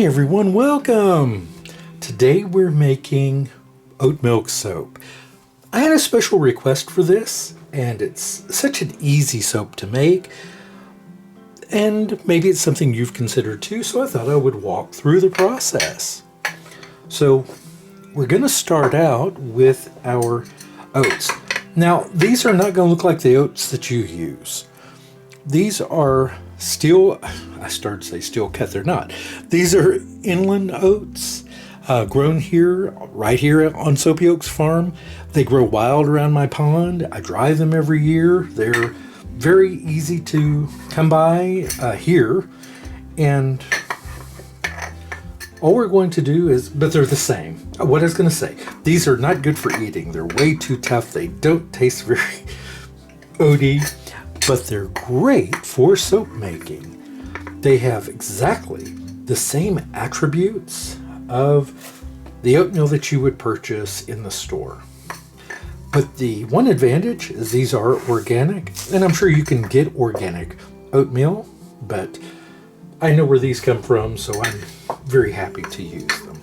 Hi everyone, welcome! Today we're making oat milk soap. I had a special request for this, and it's such an easy soap to make, and maybe it's something you've considered too, so I thought I would walk through the process. So we're going to start out with our oats. Now, these are not going to look like the oats that you use. These are I started to say steel cut, they're not. These are inland oats grown here, right here on Soapy Oaks Farm. They grow wild around my pond. I dry them every year. They're very easy to come by here. And all we're going to do is, but they're the same. What I was going to say, these are not good for eating. They're way too tough. They don't taste very oaty, but they're great for soap making. They have exactly the same attributes of the oatmeal that you would purchase in the store. But the one advantage is these are organic, and I'm sure you can get organic oatmeal, but I know where these come from, so I'm very happy to use them.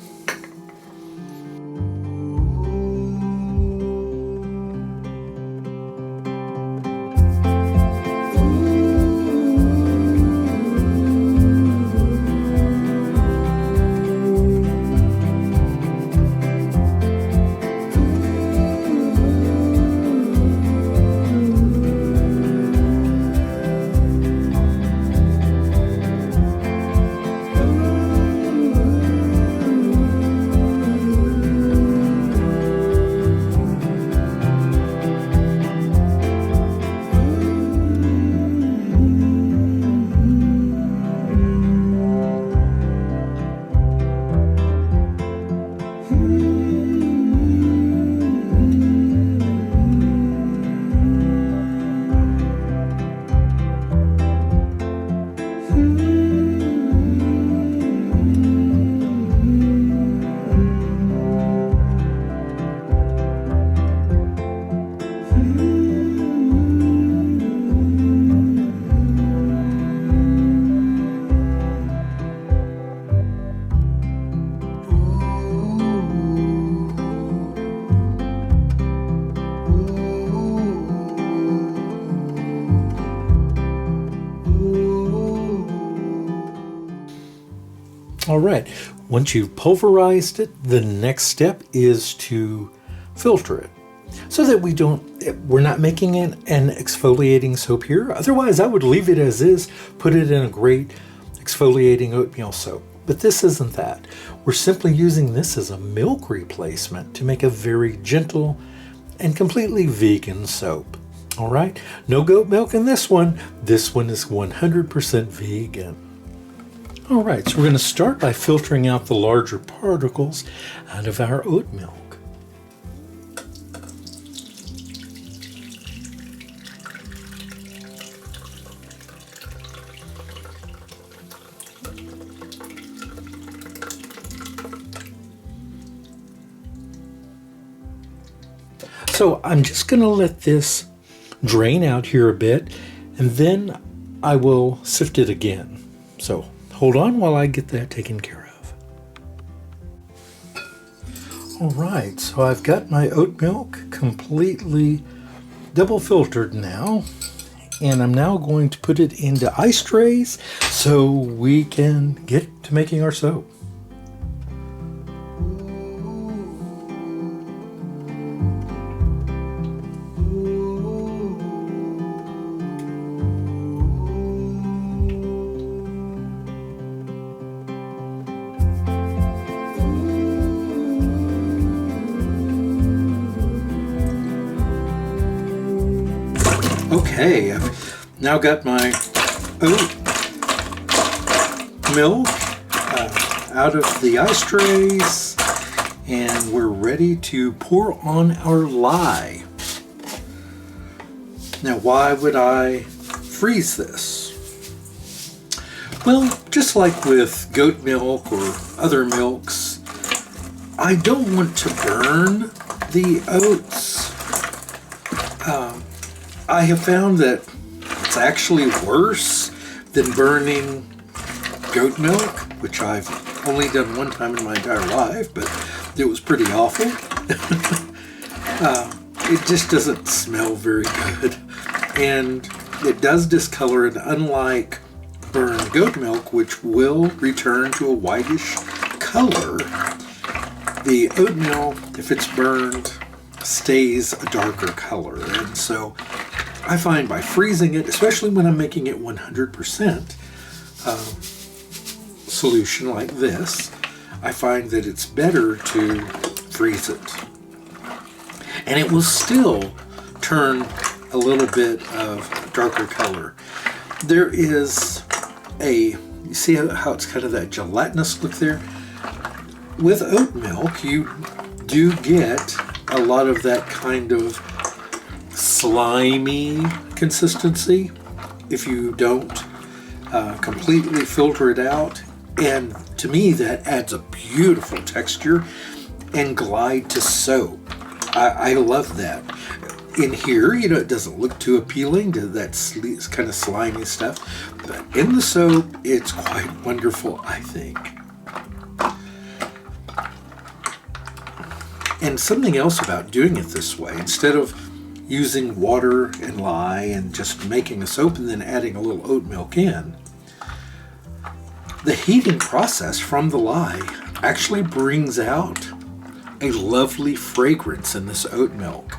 All right, once you've pulverized it, the next step is to filter it so that we're not making an exfoliating soap here. Otherwise, I would leave it as is, put it in a great exfoliating oatmeal soap. But this isn't that. We're simply using this as a milk replacement to make a very gentle and completely vegan soap. All right, no goat milk in this one. This one is 100% vegan. All right, so we're going to start by filtering out the larger particles out of our oat milk. So I'm just going to let this drain out here a bit, and then I will sift it again. So hold on while I get that taken care of. All right, so I've got my oat milk completely double filtered now, and I'm now going to put it into ice trays so we can get to making our soap. Okay, I've now got my oat milk out of the ice trays, and we're ready to pour on our lye. Now, why would I freeze this? Well, just like with goat milk or other milks, I don't want to burn the oats. I have found that it's actually worse than burning goat milk, which I've only done one time in my entire life, but it was pretty awful. It just doesn't smell very good, and it does discolor it, unlike burned goat milk, which will return to a whitish color. The oatmeal, if it's burned, stays a darker color, and so I find by freezing it, especially when I'm making it 100% solution like this, I find that it's better to freeze it. And it will still turn a little bit of darker color. There is you see how it's kind of that gelatinous look there? With oat milk, you do get a lot of that kind of slimy consistency if you don't completely filter it out. And to me, that adds a beautiful texture and glide to soap. I love that. In here, it doesn't look too appealing to that kind of slimy stuff, but in the soap, it's quite wonderful, I think. And something else about doing it this way, instead of using water and lye and just making a soap and then adding a little oat milk in, the heating process from the lye actually brings out a lovely fragrance in this oat milk.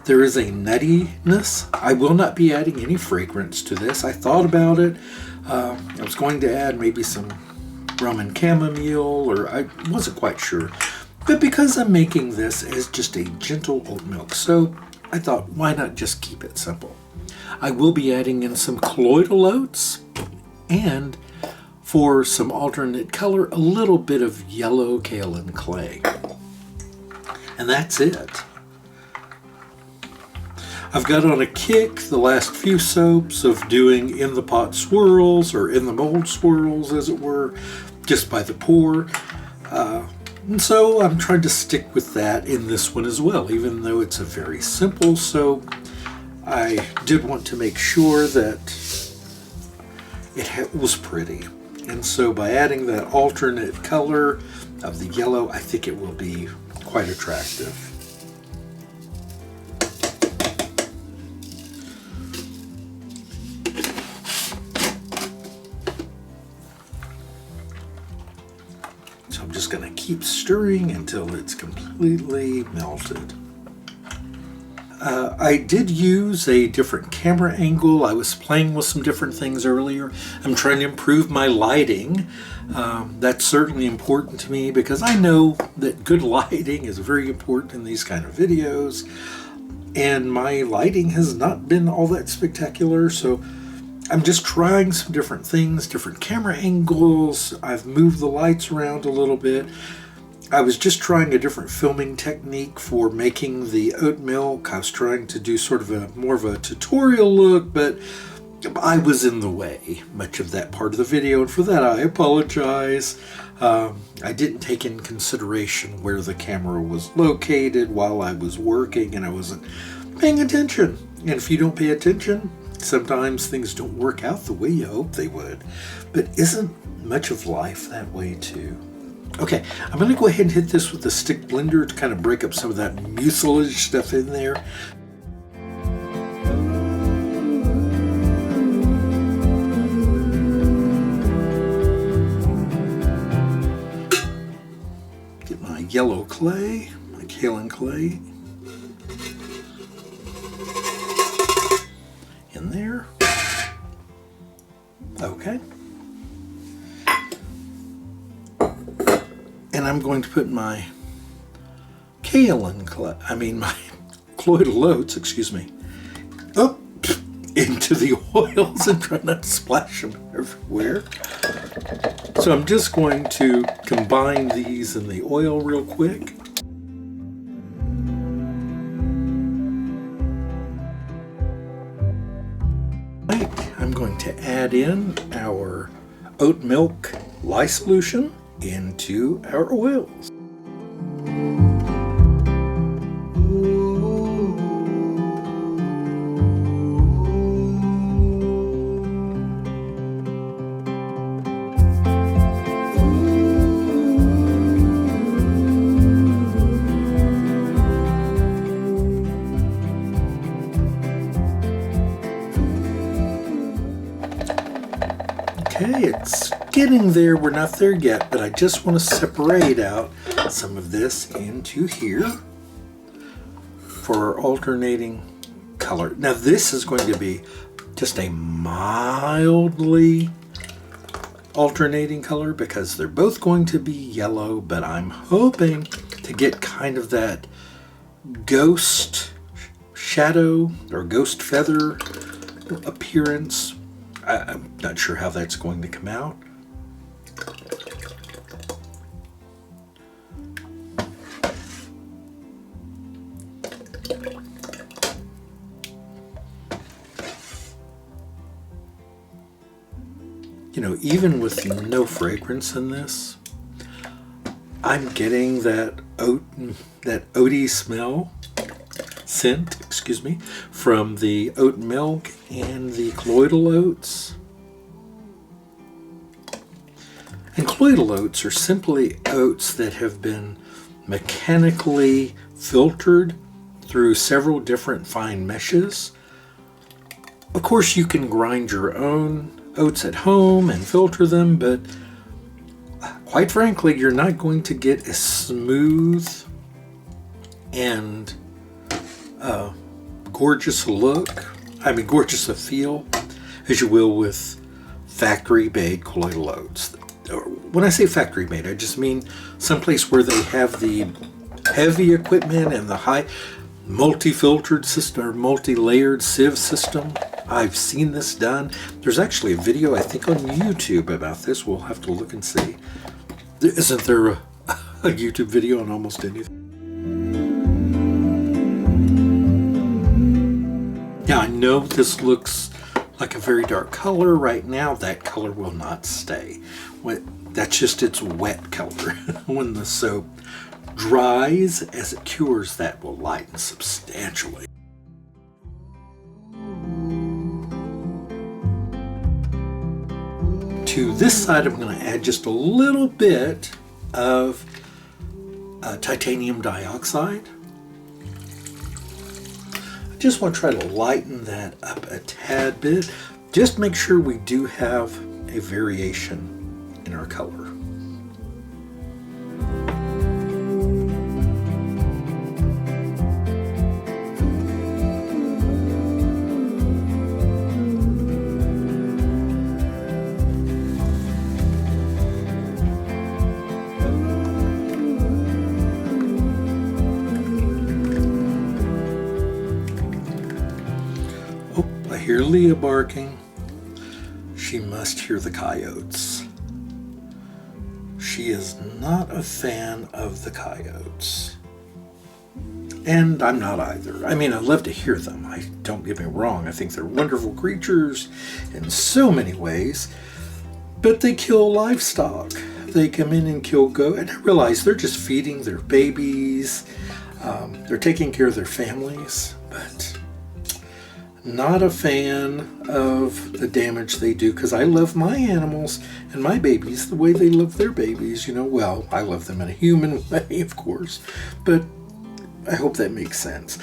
There is a nuttiness. I will not be adding any fragrance to this. I thought about it. I was going to add maybe some rum and chamomile, or I wasn't quite sure. But because I'm making this as just a gentle oat milk soap, I thought, why not just keep it simple? I will be adding in some colloidal oats, and for some alternate color, a little bit of yellow kaolin clay. And that's it. I've got on a kick the last few soaps of doing in the pot swirls, or in the mold swirls as it were, just by the pour. And so I'm trying to stick with that in this one as well. Even though it's a very simple soap, I did want to make sure that it was pretty. And so by adding that alternate color of the yellow, I think it will be quite attractive. So I'm just going to keep stirring until it's completely melted. I did use a different camera angle. I was playing with some different things earlier. I'm trying to improve my lighting. That's certainly important to me because I know that good lighting is very important in these kind of videos. And my lighting has not been all that spectacular, so I'm just trying some different things, different camera angles. I've moved the lights around a little bit. I was just trying a different filming technique for making the oat milk. I was trying to do sort of more of a tutorial look, but I was in the way much of that part of the video, and for that I apologize. I didn't take in consideration where the camera was located while I was working, and I wasn't paying attention. And if you don't pay attention, sometimes things don't work out the way you hope they would. But isn't much of life that way too? Okay, I'm going to go ahead and hit this with the stick blender to kind of break up some of that mucilage stuff in there. Get my yellow clay, my kaolin clay in there. Okay. And I'm going to put my my colloidal oats, into the oils and try not to splash them everywhere. So I'm just going to combine these in the oil real quick. I'm going to add in our oat milk lye solution into our oils. It's getting there. We're not there yet, but I just want to separate out some of this into here for our alternating color. Now this is going to be just a mildly alternating color because they're both going to be yellow, but I'm hoping to get kind of that ghost shadow or ghost feather appearance. I'm not sure how that's going to come out. You know, even with no fragrance in this, I'm getting that oaty scent, excuse me, from the oat milk and the colloidal oats. And colloidal oats are simply oats that have been mechanically filtered through several different fine meshes. Of course, you can grind your own oats at home and filter them, but quite frankly, you're not going to get as smooth and gorgeous gorgeous a feel as you will with factory-made colloidal oats. When I say factory-made, I just mean someplace where they have the heavy equipment and the high multi-filtered system or multi-layered sieve system. I've seen this done. There's actually a video, I think, on YouTube about this. We'll have to look and see. Isn't there a YouTube video on almost anything? Yeah, I know this looks like a very dark color right now. That color will not stay. That's just its wet color. When the soap dries as it cures, that will lighten substantially. To this side, I'm going to add just a little bit of titanium dioxide. I just want to try to lighten that up a tad bit. Just make sure we do have a variation in our color. I hear Leah barking. She must hear the coyotes. She is not a fan of the coyotes. And I'm not either. I mean, I love to hear them. Don't get me wrong. I think they're wonderful creatures in so many ways. But they kill livestock. They come in and kill goats. And I realize they're just feeding their babies. They're taking care of their families. But not a fan of the damage they do, because I love my animals and my babies the way they love their babies. You know, well, I love them in a human way, of course, but I hope that makes sense.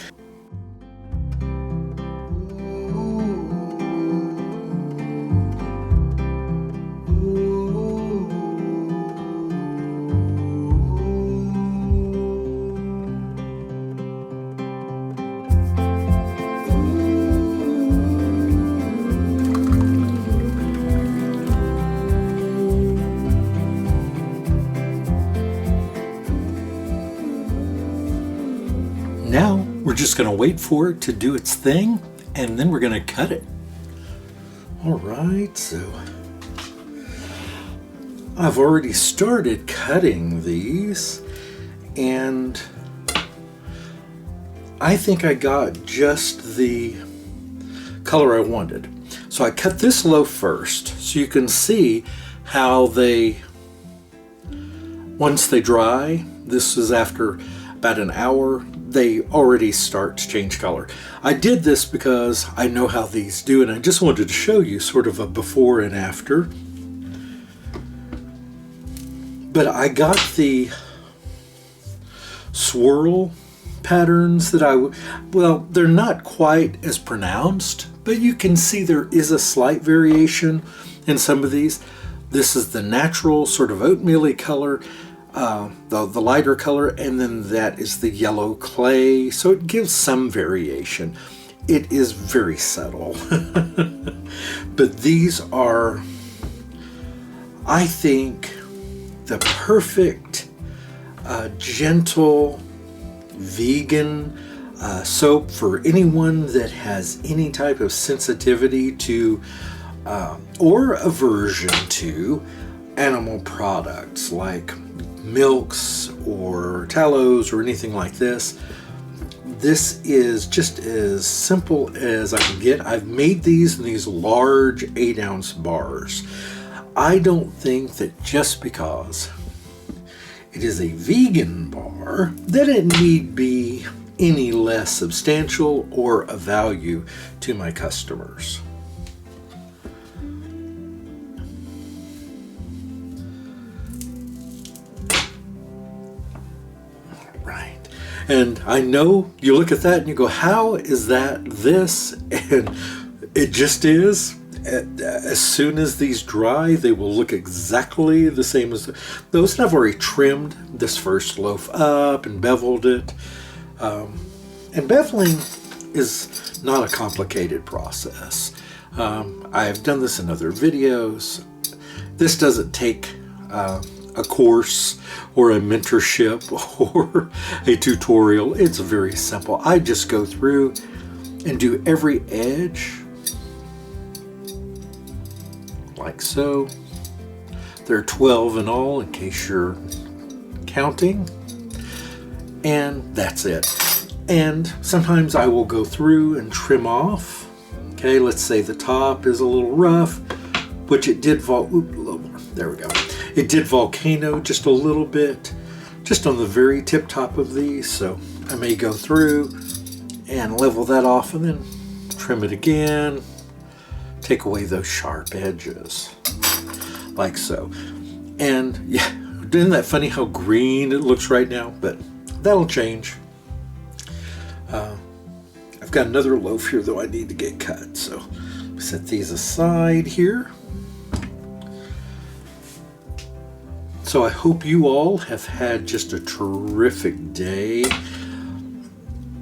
Now we're just going to wait for it to do its thing, and then we're going to cut it. All right, so I've already started cutting these, and I think I got just the color I wanted. So I cut this loaf first, so you can see how once they dry, this is after about an hour, they already start to change color. I did this because I know how these do, and I just wanted to show you sort of a before and after. But I got the swirl patterns that well, they're not quite as pronounced, but you can see there is a slight variation in some of these. This is the natural sort of oatmeal-y color, the lighter color, and then that is the yellow clay, so it gives some variation. It is very subtle. But these are, I think, the perfect gentle vegan soap for anyone that has any type of sensitivity to or aversion to animal products like milks or tallows or anything like this. This is just as simple as I can get. I've made these in these large 8-ounce bars. I don't think that just because it is a vegan bar that it need be any less substantial or of value to my customers. Right. And I know you look at that and you go, how is that this? And it just is. As soon as these dry, they will look exactly the same as those. And I've already trimmed this first loaf up and beveled it. And beveling is not a complicated process. I've done this in other videos. This doesn't take a course or a mentorship or a tutorial. It's very simple. I just go through and do every edge like so. There are 12 in all in case you're counting, and that's it. And sometimes I will go through and trim off. Okay, let's say the top is a little rough, which it did there we go. It did volcano just a little bit, just on the very tip top of these. So I may go through and level that off and then trim it again. Take away those sharp edges, like so. And yeah, isn't that funny how green it looks right now? But that'll change. I've got another loaf here though I need to get cut, so set these aside here. So I hope you all have had just a terrific day.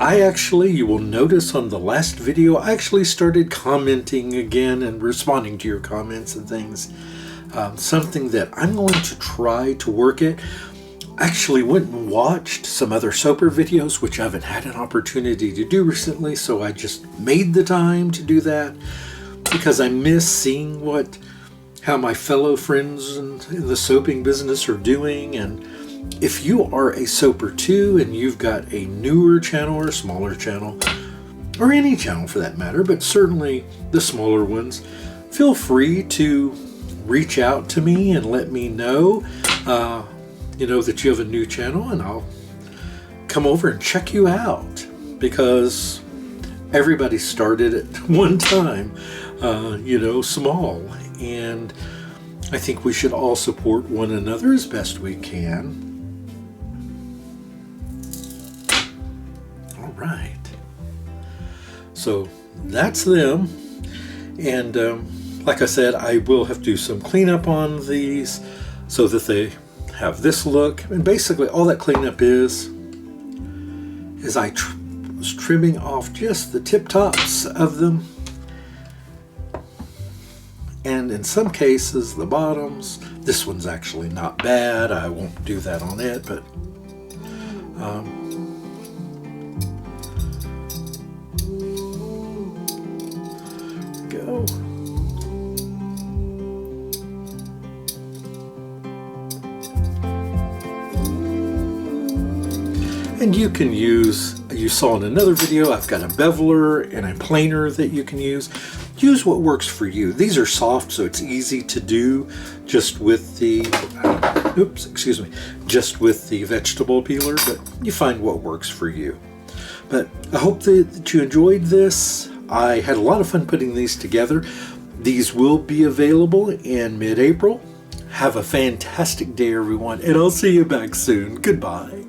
You will notice on the last video, I actually started commenting again and responding to your comments and things. Something that I'm going to try to work at. I actually went and watched some other soaper videos, which I haven't had an opportunity to do recently, so I just made the time to do that because I miss seeing how my fellow friends in the soaping business are doing. And if you are a soaper too and you've got a newer channel or a smaller channel, or any channel for that matter, but certainly the smaller ones, feel free to reach out to me and let me know, that you have a new channel, and I'll come over and check you out, because everybody started at one time, small, and I think we should all support one another as best we can. All right. So that's them. And like I said, I will have to do some cleanup on these so that they have this look. And basically all that cleanup is I was trimming off just the tip tops of them. And in some cases, the bottoms. This one's actually not bad. I won't do that on it, but go. And you can use, you saw in another video, I've got a beveler and a planer that you can use. Use what works for you. These are soft, so it's easy to do just with the, just with the vegetable peeler, but you find what works for you. But I hope that you enjoyed this. I had a lot of fun putting these together. These will be available in mid-April. Have a fantastic day, everyone, and I'll see you back soon. Goodbye.